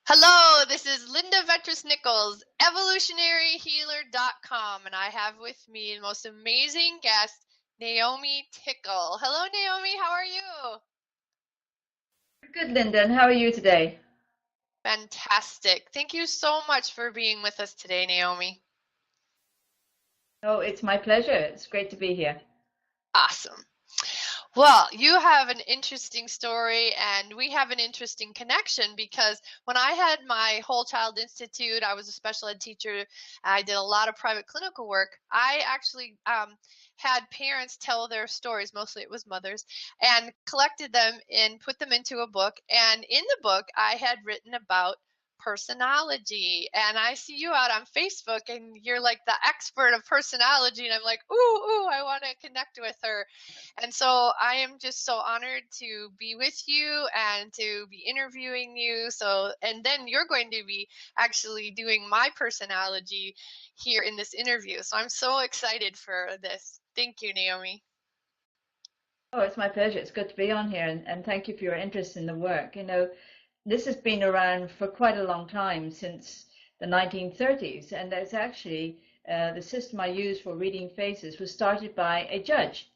Hello, this is Linda Vettrus-Nichols, evolutionaryhealer.com, and I have with me the most amazing guest, Naomi Tickle. Hello, Naomi, how are you? Good, Linda, and how are you today? Fantastic. Thank you so much for being with us today, Naomi. Oh, it's my pleasure. It's great to be here. Awesome. Well, you have an interesting story, and we have an interesting connection because when I had my Whole Child Institute, I was a special ed teacher. I did a lot of private clinical work. I actually had parents tell their stories, mostly it was mothers, and collected them and put them into a book. And in the book, I had written about personology, and I see you out on Facebook and you're like the expert of personology, and I'm like, ooh, I want to connect with her. And so I am just so honored to be with you and to be interviewing you. So, and then you're going to be actually doing my personology here in this interview. So I'm so excited for this. Thank you, Naomi. Oh, it's my pleasure. It's good to be on here, and thank you for your interest in the work. This has been around for quite a long time, since the 1930s, and it's actually the system I use for reading faces was started by a judge,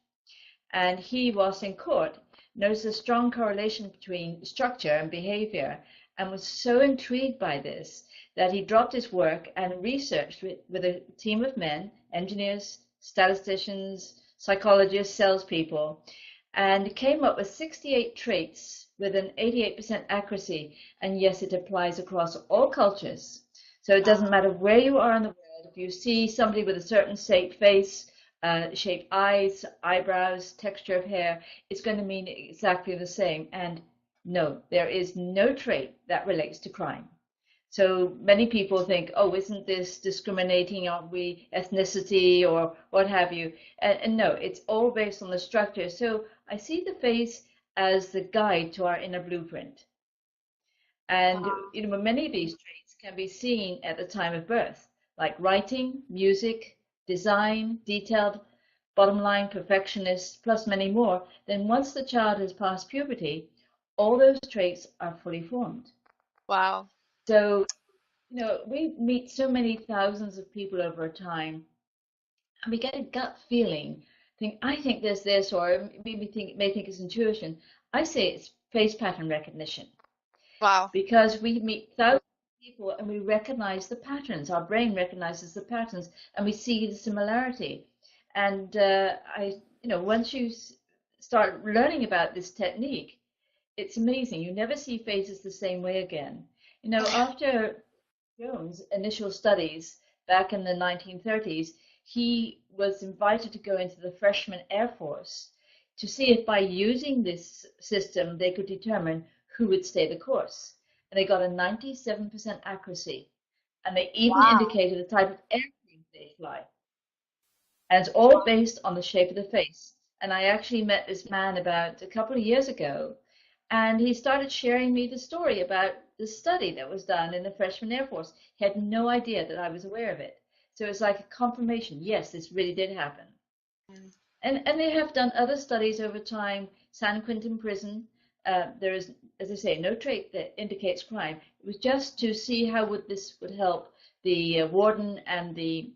and he was in court, noticed a strong correlation between structure and behavior, and was so intrigued by this that he dropped his work and researched with a team of men, engineers, statisticians, psychologists, salespeople, and came up with 68 traits with an 88% accuracy. And yes, it applies across all cultures. So it doesn't matter where you are in the world. If you see somebody with a certain shaped face, shaped eyes, eyebrows, texture of hair, it's going to mean exactly the same. And no, there is no trait that relates to crime. So many people think, oh, isn't this discriminating? Aren't we ethnicity or what have you? And no, it's all based on the structure. So I see the face as the guide to our inner blueprint. And many of these traits can be seen at the time of birth, like writing, music, design, detailed, bottom line, perfectionist, plus many more. Then once the child has passed puberty, all those traits are fully formed. Wow. So we meet so many thousands of people over a time, and we get a gut feeling. I think there's this, or may think it's intuition. I say it's face pattern recognition, Wow. because we meet thousands of people and we recognize the patterns. Our brain recognizes the patterns, and we see the similarity. And once you start learning about this technique, it's amazing. You never see faces the same way again. After Jones' initial studies back in the 1930s, he was invited to go into the freshman Air Force to see if by using this system they could determine who would stay the course. And they got a 97% accuracy. And they even Wow. indicated the type of airplane they fly. And it's all based on the shape of the face. And I actually met this man about a couple of years ago, and he started sharing me the story about the study that was done in the freshman Air Force. He had no idea that I was aware of it. So it's like a confirmation. Yes, this really did happen. Mm. And they have done other studies over time. San Quentin prison, there is, as I say, no trait that indicates crime. It was just to see how this would help the warden and the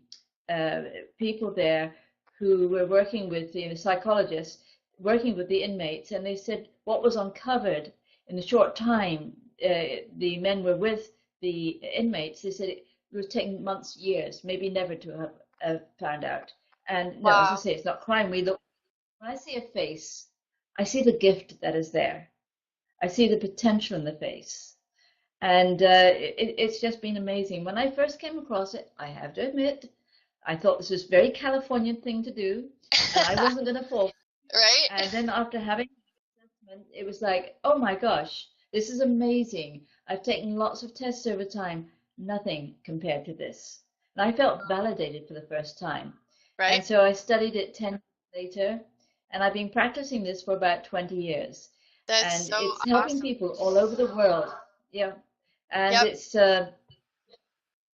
uh, people there who were working with the psychologists, working with the inmates, and they said what was uncovered in the short time the men were with the inmates. They said it was taking months, years, maybe never to have found out. And no, as I Wow. say, it's not crime. When I see a face, I see the gift that is there. I see the potential in the face. And it's just been amazing. When I first came across it, I have to admit, I thought this was a very Californian thing to do, and I wasn't going to fall. Right? And then after having the assessment, it was like, oh my gosh, this is amazing. I've taken lots of tests over time, nothing compared to this. And I felt validated for the first time. Right? And so I studied it 10 years later, and I've been practicing this for about 20 years. That's And so it's helping awesome. people all over the world. Yeah. And Yep. it's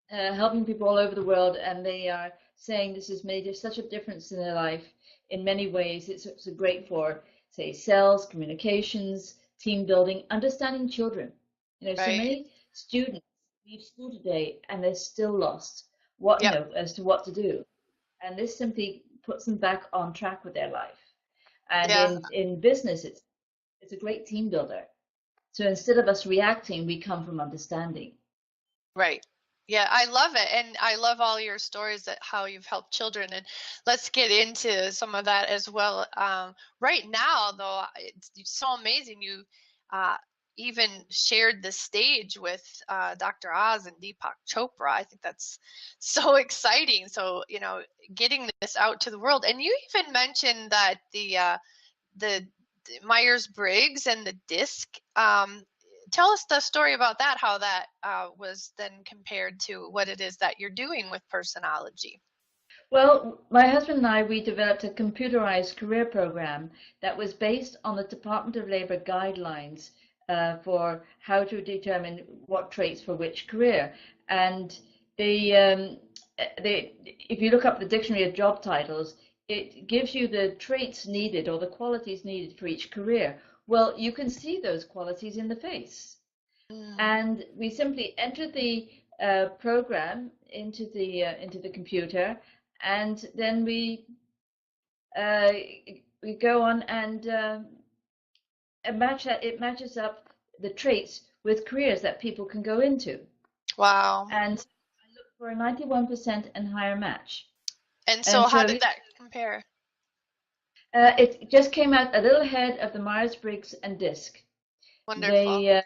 helping people all over the world, and they are saying this has made such a difference in their life in many ways. It's great for, say, sales, communications, team building, understanding children. So Right. many students leave school today and they're still lost, what, Yep. as to what to do. And this simply puts them back on track with their life. And Yeah. in business, it's a great team builder. So instead of us reacting, we come from understanding. Right. Yeah, I love it. And I love all your stories that how you've helped children. And let's get into some of that as well. Right now, though, it's so amazing. You uh, even shared the stage with Dr. Oz and Deepak Chopra. I think that's so exciting. So, getting this out to the world. And you even mentioned that the Myers-Briggs and the disc. Tell us the story about that, how that was then compared to what it is that you're doing with Personology. Well, my husband and I, we developed a computerized career program that was based on the Department of Labor guidelines for how to determine what traits for which career. And if you look up the dictionary of job titles, it gives you the traits needed or the qualities needed for each career. Well, you can see those qualities in the face. And we simply enter the program into the computer, and then we go on and it matches up the traits with careers that people can go into. Wow. And I look for a 91% and higher match. And so how did that compare? It just came out a little ahead of the Myers-Briggs and DISC. Wonderful.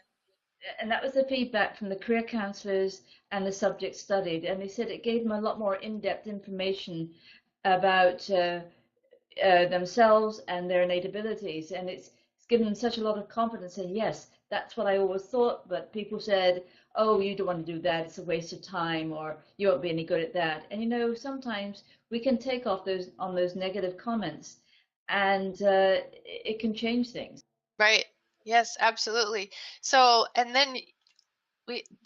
And that was the feedback from the career counselors and the subjects studied. And they said it gave them a lot more in-depth information about themselves and their innate abilities. And it's given them such a lot of confidence. And yes, that's what I always thought. But people said, oh, you don't want to do that. It's a waste of time, or you won't be any good at that. And sometimes we can take off those negative comments, and it can change things. Right. Yes, absolutely. So, and then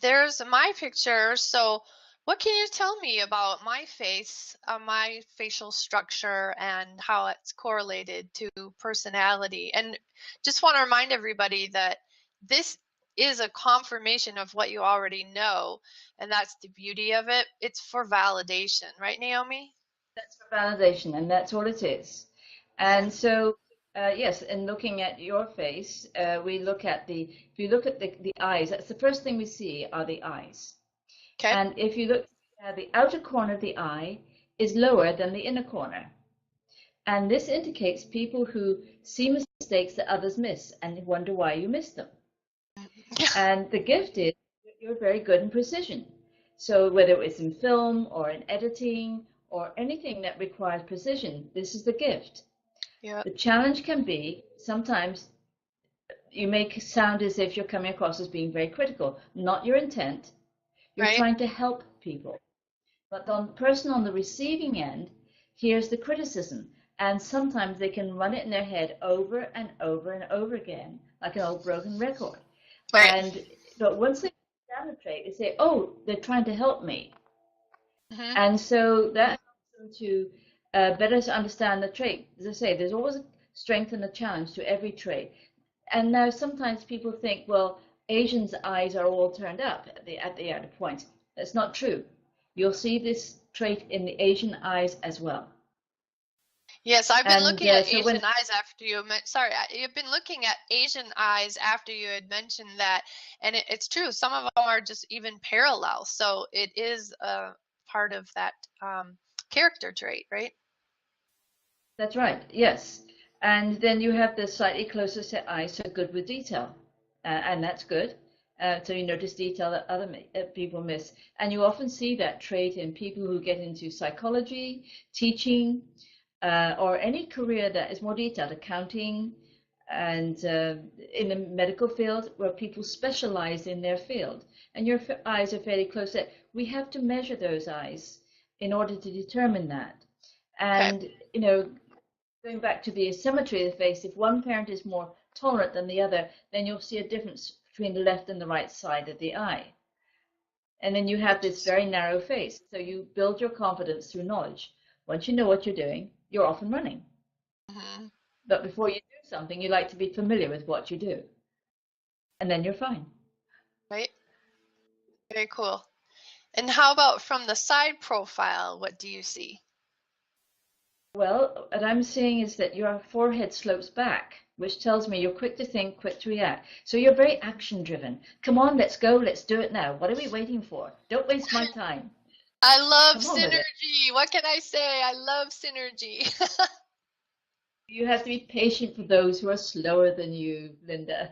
there's my picture. So, what can you tell me about my face, my facial structure, and how it's correlated to personality? And just want to remind everybody that this is a confirmation of what you already know, and that's the beauty of it. It's for validation, right, Naomi? That's for validation, and that's all it is. And so, yes, in looking at your face, we look at if you look at the eyes, that's the first thing we see are the eyes. Okay. And if you look at the outer corner of the eye is lower than the inner corner. And this indicates people who see mistakes that others miss and wonder why you miss them. And the gift is you're very good in precision. So whether it's in film or in editing or anything that requires precision, this is the gift. Yeah. The challenge can be sometimes you make sound as if you're coming across as being very critical. Not your intent. You're trying to help people. But the person on the receiving end hears the criticism, and sometimes they can run it in their head over and over and over again, like an old broken record. Right. But once they understand the trait, they say, oh, they're trying to help me. Mm-hmm. And so that helps them to better understand the trait. As I say, there's always a strength and a challenge to every trait. And now sometimes people think, well, Asians' eyes are all turned up at the outer point. That's not true. You'll see this trait in the Asian eyes as well. Yes, I've been looking at Asian eyes after you. Sorry, you've been looking at Asian eyes after you had mentioned that, and it's true. Some of them are just even parallel, so it is a part of that character trait, right? That's right. Yes, and then you have the slightly closer set eyes, so good with detail, and that's good. So you notice detail that other people miss, and you often see that trait in people who get into psychology, teaching. Or any career that is more detailed, accounting, and in the medical field where people specialize in their field. And your eyes are fairly close set. We have to measure those eyes in order to determine that. And, going back to the asymmetry of the face, if one parent is more tolerant than the other, then you'll see a difference between the left and the right side of the eye. And then you have this very narrow face. So you build your confidence through knowledge. Once you know what you're doing, you're off and running. Mm-hmm. But before you do something, you like to be familiar with what you do. And then you're fine. Right. Very cool. And how about from the side profile? What do you see? Well, what I'm seeing is that your forehead slopes back, which tells me you're quick to think, quick to react. So you're very action driven. Come on, let's go, let's do it now. What are we waiting for? Don't waste my time. I love Come on with it. synergy. What can I say? I love synergy. You have to be patient for those who are slower than you, Linda.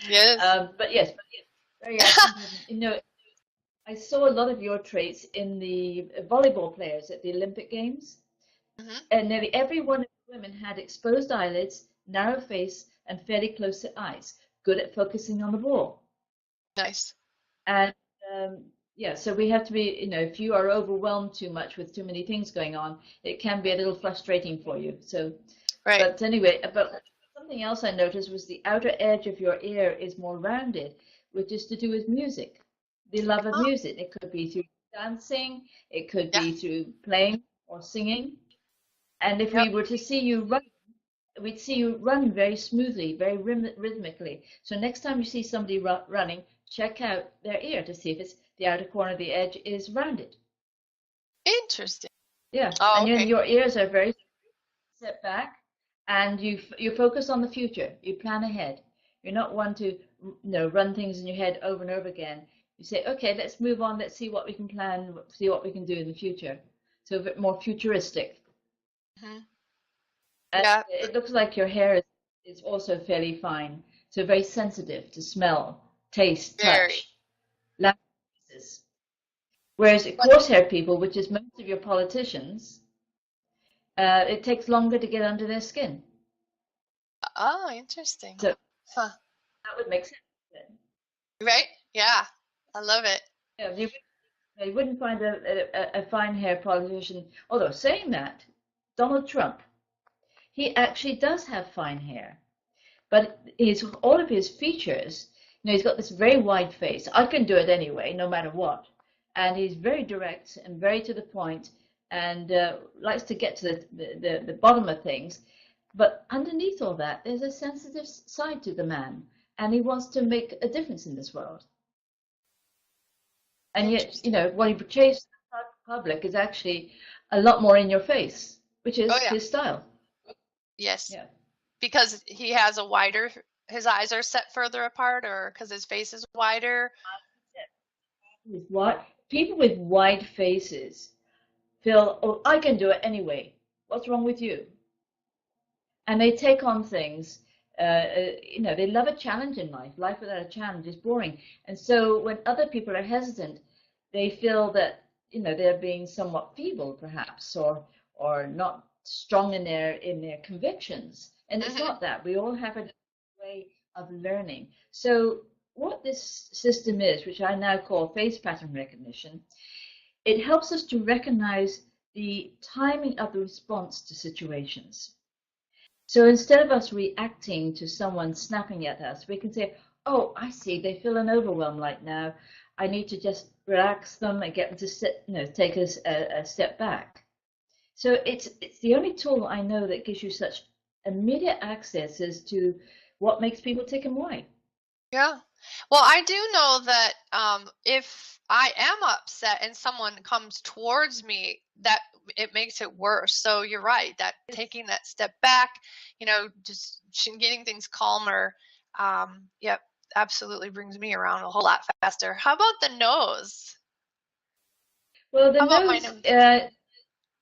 Yes. But yes, very action driven. You know, I saw a lot of your traits in the volleyball players at the Olympic Games. Hmm. And nearly every one of the women had exposed eyelids, narrow face, and fairly close-set eyes, good at focusing on the ball. Nice. And yeah, so we have to be, you know, if you are overwhelmed too much with too many things going on, it can be a little frustrating for you. So, Right. but anyway, but something else I noticed was the outer edge of your ear is more rounded, which is to do with music, the love of Oh, music. It could be through dancing, it could yeah. be through playing or singing. And if Yep. we were to see you run, we'd see you run very smoothly, very rhythmically. So next time you see somebody running, check out their ear to see if it's the outer corner of the edge is rounded. Interesting. Yeah, Oh, and okay. your ears are very set back, and you focus on the future. You plan ahead. You're not one to run things in your head over and over again. You say, okay, let's move on. Let's see what we can plan. See what we can do in the future. So a bit more futuristic. Hmm. And Yeah. it looks like your hair is also fairly fine, so very sensitive to smell, taste, Very. touch, languages. Whereas What? coarse haired people, which is most of your politicians, it takes longer to get under their skin. Oh, interesting. So Huh. that would make sense. Then. Right? Yeah. I love it. Yeah, you wouldn't find a fine haired politician. Although saying that, Donald Trump, he actually does have fine hair. But all of his features, he's got this very wide face. I can do it anyway, no matter what. And he's very direct and very to the point, and likes to get to the bottom of things. But underneath all that, there's a sensitive side to the man, and he wants to make a difference in this world. And yet, Interesting. what he portrays to the public is actually a lot more in your face, which Oh, is yeah. his style. Yes. Yeah. Because he has a wider, his eyes are set further apart, or because his face is wider. What people with wide faces feel, oh, I can do it anyway. What's wrong with you? And they take on things. They love a challenge in life. Life without a challenge is boring. And so when other people are hesitant, they feel that they're being somewhat feeble, perhaps, or not strong in their convictions. And it's Hmm. not that. We all have a way of learning. So what this system is, which I now call face pattern recognition, it helps us to recognize the timing of the response to situations. So instead of us reacting to someone snapping at us, we can say, oh, I see, they feel an overwhelm right now. I need to just relax them and get them to take us a step back. So it's the only tool I know that gives you such immediate access as to what makes people tick and why. Yeah. Well, I do know that if I am upset and someone comes towards me, that it makes it worse. So you're right that taking that step back, just getting things calmer, yep, absolutely brings me around a whole lot faster. How about the nose? Well, the How about my nose, nose?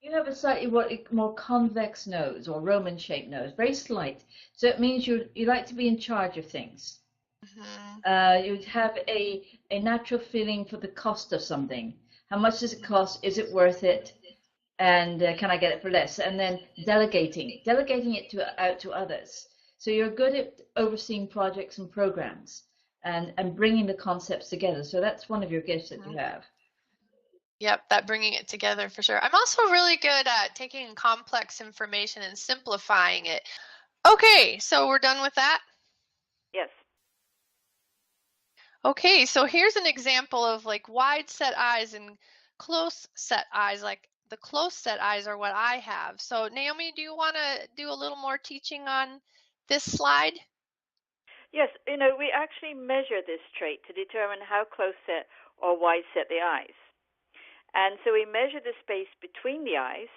you have a slightly more convex nose or Roman shaped nose, very slight. So it means you like to be in charge of things. Hmm. You'd have a natural feeling for the cost of something. How much does it cost? Is it worth it? And can I get it for less? And then delegating it out to others. So you're good at overseeing projects and programs and bringing the concepts together. So that's one of your gifts that you have. Yep, that bringing it together for sure. I'm also really good at taking complex information and simplifying it. Okay, so we're done with that. Yes. Okay, so here's an example of like wide set eyes and close set eyes. Like the close set eyes are what I have. So Naomi, do you want to do a little more teaching on this slide? Yes, we actually measure this trait to determine how close set or wide set the eyes. And so we measure the space between the eyes,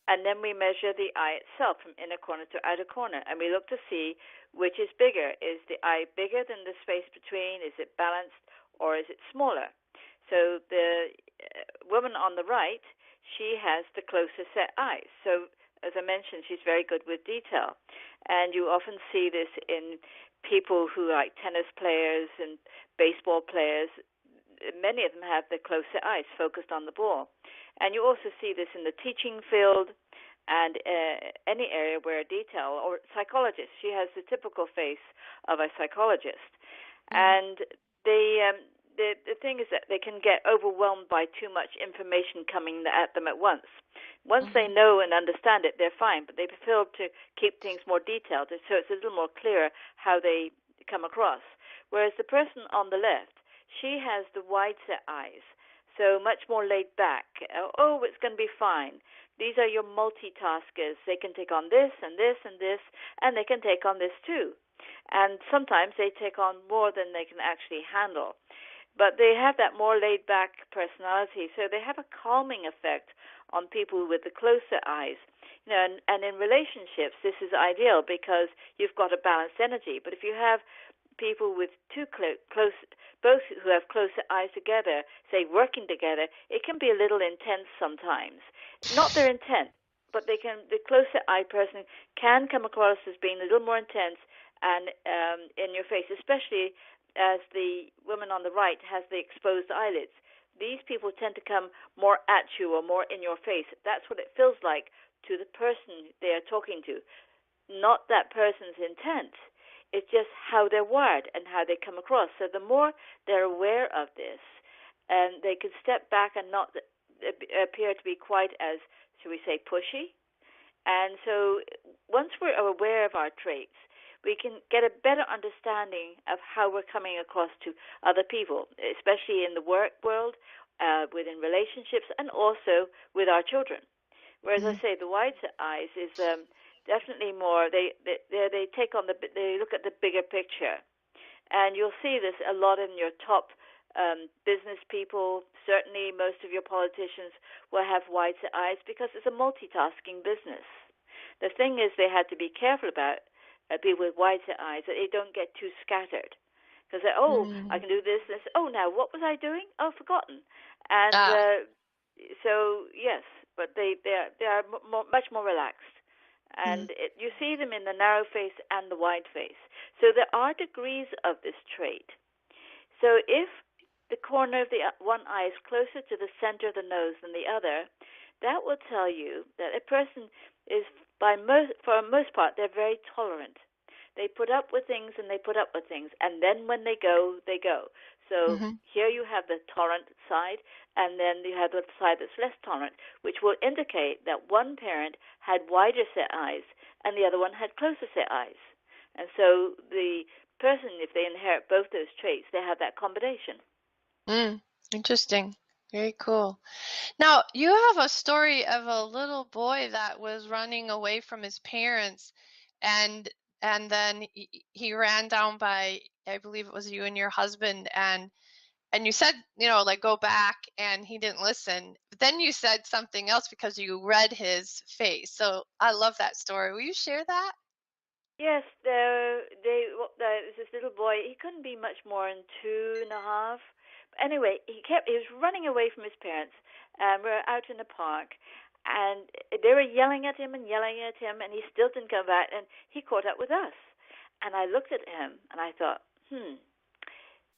and then we measure the eye itself from inner corner to outer corner, and we look to see which is bigger. Is the eye bigger than the space between? Is it balanced, or is it smaller? So the woman on the right, she has the closer set eyes. So as I mentioned, she's very good with detail. And you often see this in people who are like tennis players and baseball players. Many of them have the closer eyes focused on the ball. And you also see this in the teaching field and any area where detail, or psychologist. She has the typical face of a psychologist. And the thing is that they can get overwhelmed by too much information coming at them at once. Once they know and understand it, they're fine, but they prefer to keep things more detailed, so it's a little more clear how they come across. Whereas the person on the left, she has the wide-set eyes, so much more laid back. Oh, it's going to be fine. These are your multitaskers. They can take on this and this and this, and they can take on this too. And sometimes they take on more than they can actually handle. But they have that more laid-back personality, so they have a calming effect on people with the closer eyes. And in relationships, this is ideal because you've got a balanced energy. But if you have people with too close, both who have closer eyes together, say working together, it can be a little intense sometimes. Not their intent, but the closer eye person can come across as being a little more intense and in your face, especially as the woman on the right has the exposed eyelids. These people tend to come more at you or more in your face. That's what it feels like to the person they are talking to. Not that person's intent. It's just how they're wired and how they come across. So the more they're aware of this, and they can step back and not appear to be quite as, shall we say, pushy. And so once we're aware of our traits, we can get a better understanding of how we're coming across to other people, especially in the work world, within relationships, and also with our children. Whereas I say the wide-set eyes is definitely more. They take on they look at the bigger picture, and you'll see this a lot in your top business people. Certainly, most of your politicians will have wide-set eyes because it's a multitasking business. The thing is, they had to be careful about people with wide-set eyes, that they don't get too scattered. Because I can do this, this. Oh, now, what was I doing? Oh, forgotten. And so, yes, but they are much more relaxed. And you see them in the narrow face and the wide face. So there are degrees of this trait. So if the corner of the one eye is closer to the center of the nose than the other, that will tell you that a person is, for the most part, they're very tolerant. They put up with things and they put up with things. And then when they go, they go. So here you have the tolerant side, and then you have the side that's less tolerant, which will indicate that one parent had wider set eyes and the other one had closer set eyes. And so the person, if they inherit both those traits, they have that combination. Interesting. Very cool. Now, you have a story of a little boy that was running away from his parents, and then he ran down by, I believe it was you and your husband, and you said, like, go back, and he didn't listen. But then you said something else because you read his face. So I love that story. Will you share that? Yes, there was this little boy. He couldn't be much more than 2.5. Anyway, he was running away from his parents, and we were out in the park, and they were yelling at him, and he still didn't come back, and he caught up with us. And I looked at him, and I thought,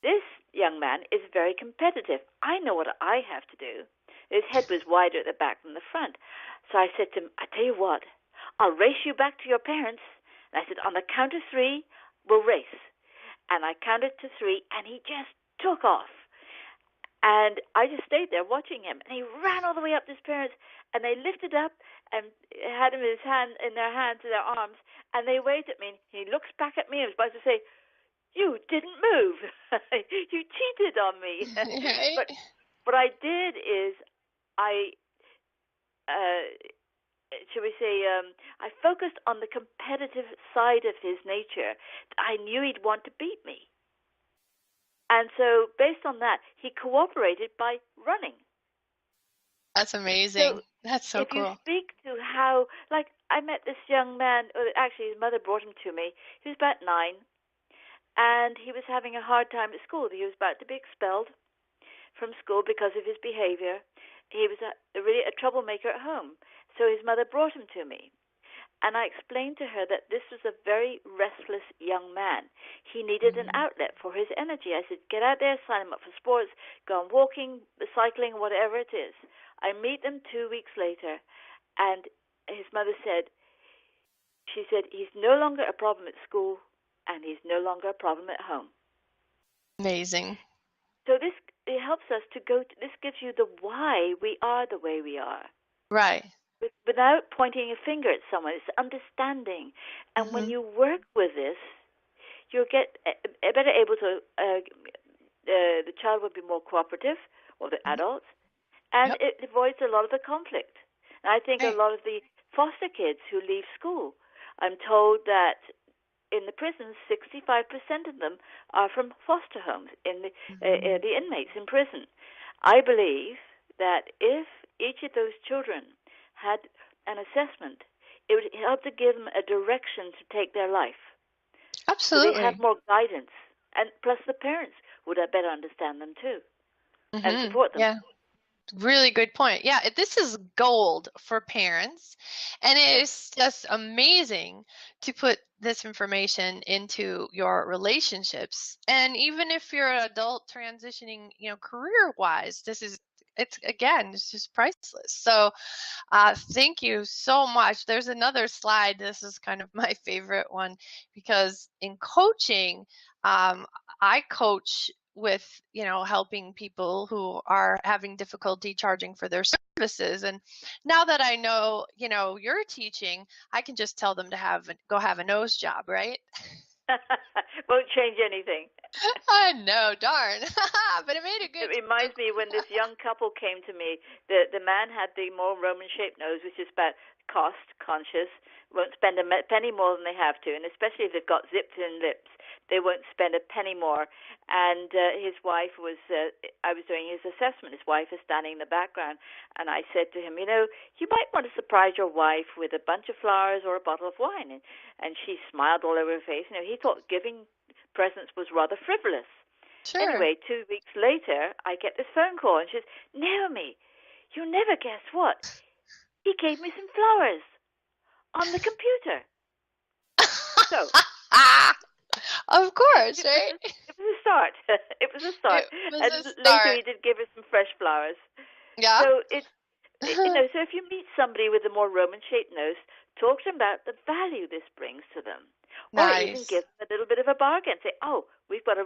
this young man is very competitive. I know what I have to do. His head was wider at the back than the front. So I said to him, I tell you what, I'll race you back to your parents. And I said, on the count of 3, we'll race. And I counted to 3, and he just took off. And I just stayed there watching him. And he ran all the way up to his parents, and they lifted up and had him in their hands, in their arms, and they waved at me. And he looks back at me and was about to say, you didn't move. You cheated on me. But what I did is I shall we say, I focused on the competitive side of his nature. I knew he'd want to beat me. And so based on that, he cooperated by running. That's amazing. So That's so if you cool. speak to how, like, I met this young man, or actually his mother brought him to me. He was about 9, and he was having a hard time at school. He was about to be expelled from school because of his behavior. He was really a troublemaker at home. So his mother brought him to me. And I explained to her that this was a very restless young man. He needed an outlet for his energy. I said, get out there, sign him up for sports, go on walking, cycling, whatever it is. I meet them 2 weeks later, and his mother said, he's no longer a problem at school, and he's no longer a problem at home. Amazing. So it helps us to this gives you the why we are the way we are. Right. Without pointing a finger at someone. It's understanding. And when you work with this, you'll get better able to, the child will be more cooperative, or the adults, and it avoids a lot of the conflict. And I think a lot of the foster kids who leave school, I'm told that in the prisons, 65% of them are from foster homes, in the inmates in prison. I believe that if each of those children had an assessment, it would help to give them a direction to take their life. Absolutely. So they have more guidance. And plus the parents would better understand them too and support them. Yeah. Really good point. Yeah, this is gold for parents. And it is just amazing to put this information into your relationships. And even if you're an adult transitioning, career-wise, it's just priceless. So thank you so much. There's another slide. This is kind of my favorite one, because in coaching, I coach with, helping people who are having difficulty charging for their services. And now that I know, you're teaching, I can just tell them to go have a nose job, right? Won't change anything. I know, darn. But it made a good. It reminds me when this young couple came to me, the man had the more Roman-shaped nose, which is about cost conscious, won't spend a penny more than they have to, and especially if they've got zipped-in lips, they won't spend a penny more. And his wife was, I was doing his assessment. His wife is standing in the background, and I said to him, you might want to surprise your wife with a bunch of flowers or a bottle of wine. And she smiled all over her face. He thought giving presents was rather frivolous. Sure. Anyway, 2 weeks later, I get this phone call, and she says, Naomi, you'll never guess what? He gave me some flowers on the computer. So, of course, right? It was a start. It was a start. Later, he did give her some fresh flowers. Yeah. So so if you meet somebody with a more Roman-shaped nose, talk to them about the value this brings to them. Or even give them a little bit of a bargain. Say, we've got a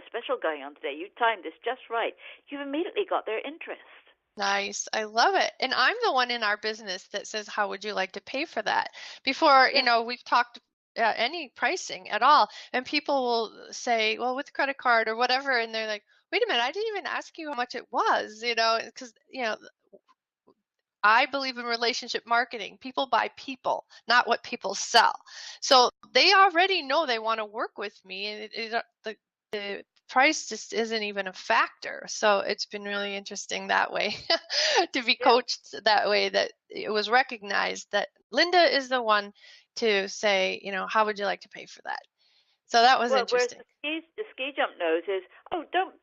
special going on today. You timed this just right. You've immediately got their interest. Nice. I love it. And I'm the one in our business that says, how would you like to pay for that? Before, we've talked any pricing at all. And people will say, well, with credit card or whatever. And they're like, wait a minute, I didn't even ask you how much it was, because, I believe in relationship marketing. People buy people, not what people sell. So they already know they want to work with me, and the price just isn't even a factor. So it's been really interesting that way to be coached that way, that it was recognized that Linda is the one to say, how would you like to pay for that? So that was interesting. Whereas the ski jump nose is, don't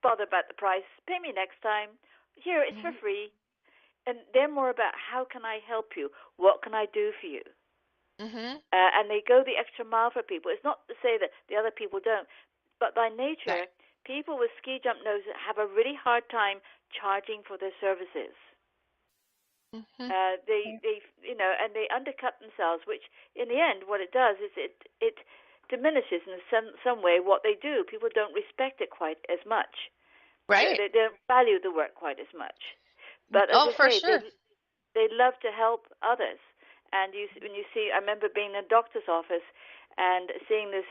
bother about the price. Pay me next time. Here, it's for free. And they're more about, how can I help you? What can I do for you? And they go the extra mile for people. It's not to say that the other people don't, but by nature, people with ski jump noses have a really hard time charging for their services. And they undercut themselves, which in the end, what it does is it diminishes in some way what they do. People don't respect it quite as much. Right. They don't value the work quite as much. But as I say, sure. they love to help others. And when you see, I remember being in a doctor's office and seeing this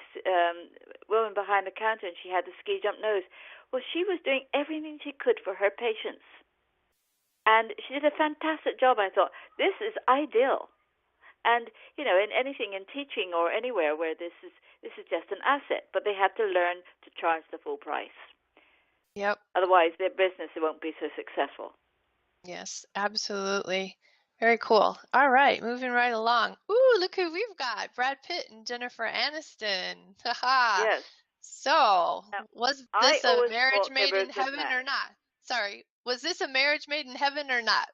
woman behind the counter, and she had the ski jump nose. Well, she was doing everything she could for her patients. And she did a fantastic job. I thought, this is ideal. And, you know, in anything, in teaching or anywhere where this is just an asset, but they have to learn to charge the full price. Yep. Otherwise, their business won't be so successful. Yes, absolutely. Very cool. All right, moving right along. Ooh, look who we've got. Brad Pitt and Jennifer Aniston. Haha. Yes. So, Now, was I this a always marriage thought they made were in a good heaven match. or not? Sorry, was this a marriage made in heaven or not?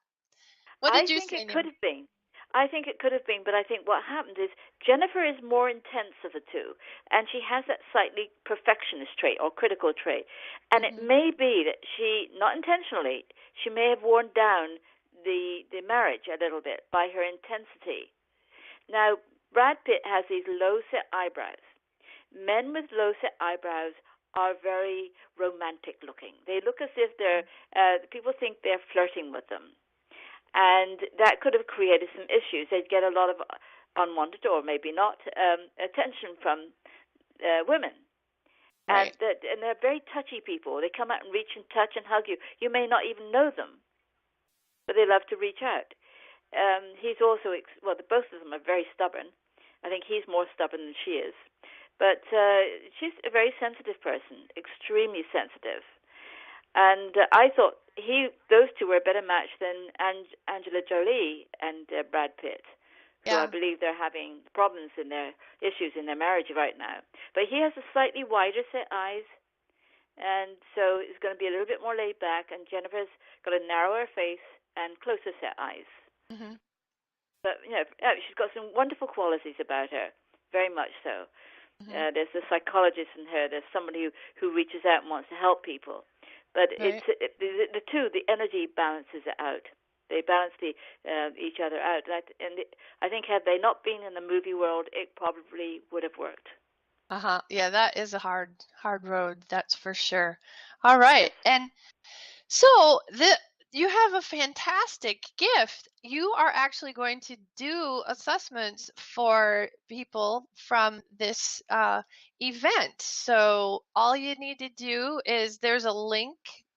What I did you think say, it could Naomi? have been. I think it could have been, but I think what happened is Jennifer is more intense of the two, and she has that slightly perfectionist trait or critical trait. And it Mm-hmm. may be that she, not intentionally, she may have worn down the marriage a little bit by her intensity. Now, Brad Pitt has these low-set eyebrows. Men with low-set eyebrows are very romantic looking. They look as if they're, people think they're flirting with them. And that could have created some issues. They'd get a lot of unwanted, or maybe not, attention from women. Right. And they're very touchy people. They come out and reach and touch and hug you. You may not even know them, but they love to reach out. He's also, both of them are very stubborn. I think he's more stubborn than she is. But she's a very sensitive person, extremely sensitive. And I thought those two were a better match than Angela Jolie and Brad Pitt, who I Yeah. believe they're having problems in their issues in their marriage right now. But he has a slightly wider set eyes, and so it's going to be a little bit more laid back. And Jennifer's got a narrower face and closer set eyes. Mm-hmm. But she's got some wonderful qualities about her, very much so. Mm-hmm. There's the psychologist in her. There's somebody who reaches out and wants to help people. But Right. the two, the energy balances it out. They balance each other out. And I think had they not been in the movie world, it probably would have worked. Uh-huh. Yeah, that is a hard road, that's for sure. All right. Yes. And so you have a fantastic gift. You are actually going to do assessments for people from this event. So all you need to do is there's a link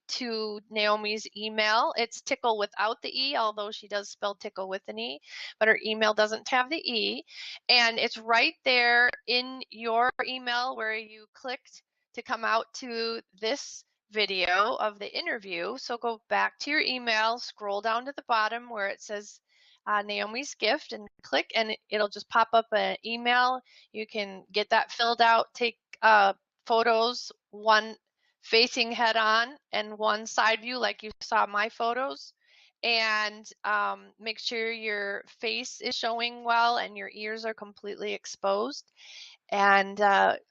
to Naomi's email. It's Tickle without the E, although she does spell Tickle with an E, but her email doesn't have the E. And it's right there in your email where you clicked to come out to this video of the interview. So go back to your email, scroll down to the bottom where it says Naomi's Gift, and click, and it'll just pop up an email. You can get that filled out, take photos, one facing head on and one side view like you saw my photos, and make sure your face is showing well and your ears are completely exposed, and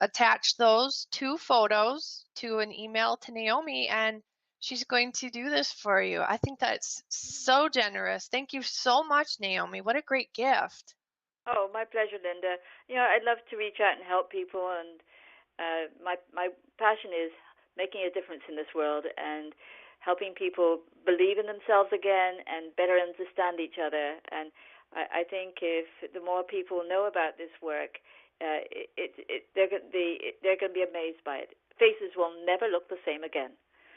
attach those two photos to an email to Naomi, and she's going to do this for you. I think that's so generous. Thank you so much, Naomi. What a great gift. Oh, my pleasure, Linda. I'd love to reach out and help people, and my passion is making a difference in this world and helping people believe in themselves again and better understand each other. And I think if the more people know about this work, they're going to be amazed by it. Faces will never look the same again.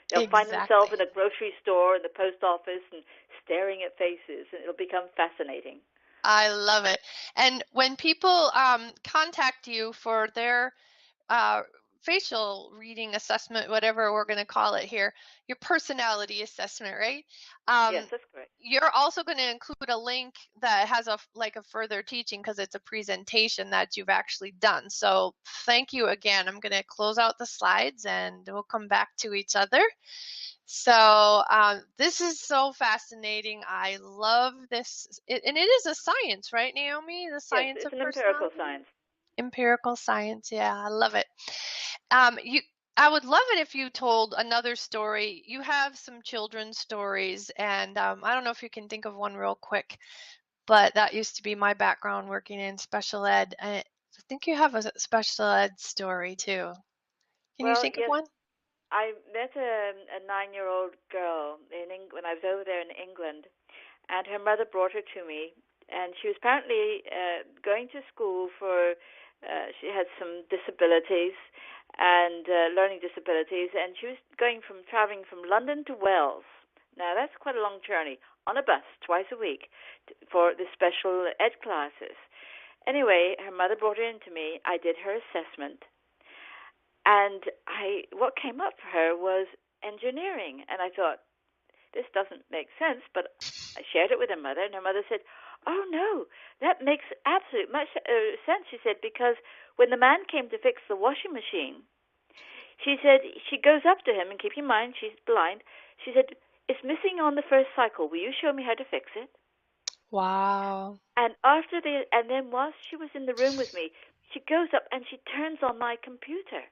They'll find themselves Exactly. in a grocery store, in the post office, and staring at faces, and it'll become fascinating. I love it. And when people contact you for their facial reading assessment, whatever we're going to call it here, your personality assessment, right? Yes, that's correct. You're also going to include a link that has a further teaching because it's a presentation that you've actually done. So thank you again. I'm going to close out the slides and we'll come back to each other. So this is so fascinating. I love this. And it is a science, right, Naomi? The Yes, science it's of an empirical personality? science. Empirical science. Yeah, I love it. I would love it if you told another story. You have some children's stories, and I don't know if you can think of one real quick, but that used to be my background working in special ed. I think you have a special ed story too. Can you Well, think of yes, one? I met a 9-year-old girl when I was over there in England, and her mother brought her to me, and she was apparently going to school for. She had some disabilities and learning disabilities, and she was traveling from London to Wales. Now, that's quite a long journey on a bus twice a week for the special ed classes. Anyway, her mother brought her in to me. I did her assessment. And what came up for her was engineering. And I thought, this doesn't make sense. But I shared it with her mother, and her mother said, oh, no, that makes absolute much sense. She said, because when the man came to fix the washing machine, she said, she goes up to him, and keep in mind, she's blind. She said, it's missing on the first cycle. Will you show me how to fix it? Wow. And then whilst she was in the room with me, she goes up and she turns on my computer.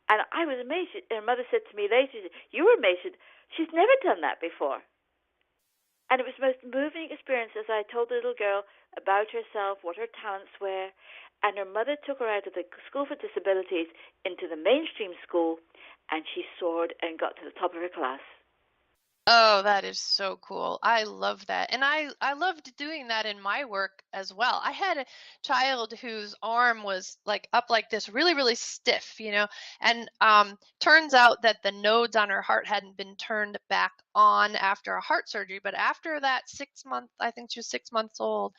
And I was amazed. Her mother said to me later, you were amazed. She's never done that before. And it was the most moving experience as I told the little girl about herself, what her talents were. And her mother took her out of the School for Disabilities into the mainstream school, and she soared and got to the top of her class. Oh, that is so cool. I love that. And I loved doing that in my work as well. I had a child whose arm was like up like this, really, really stiff, and turns out that the nodes on her heart hadn't been turned back on after a heart surgery. But after that 6 month, I think she was 6 months old,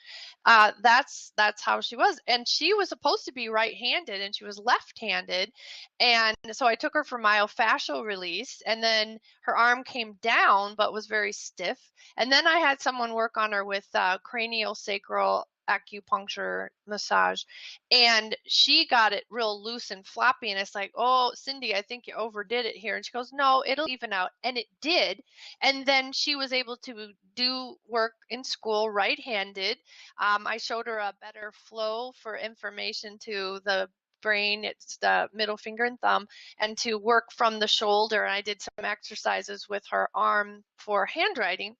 that's how she was. And she was supposed to be right-handed and she was left-handed. And so I took her for myofascial release, and then her arm came down but was very stiff. And then I had someone work on her with cranial sacral acupuncture massage, and she got it real loose and floppy, and it's like, oh, Cindy, I think you overdid it here. And she goes, no, it'll even out. And it did. And then she was able to do work in school right-handed. I showed her a better flow for information to the brain, it's the middle finger and thumb, and to work from the shoulder. And I did some exercises with her arm for handwriting.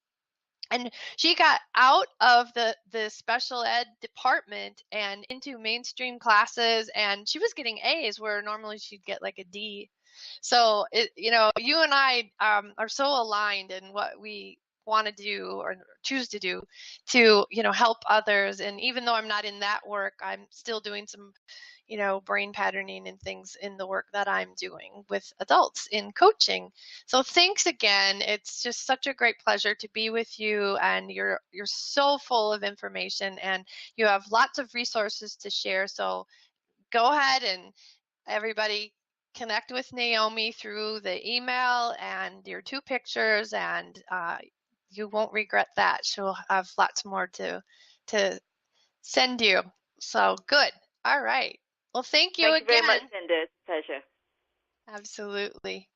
And she got out of the special ed department and into mainstream classes, and she was getting A's where normally she'd get like a D. So you and I are so aligned in what we want to do or choose to do to help others. And even though I'm not in that work, I'm still doing some brain patterning and things in the work that I'm doing with adults in coaching. So thanks again. It's just such a great pleasure to be with you, and you're so full of information and you have lots of resources to share. So go ahead and everybody connect with Naomi through the email and your 2 pictures, and you won't regret that. She'll have lots more to send you. So good. All right. Well, thank you again. Thank you very much, Linda. It's a pleasure. Absolutely.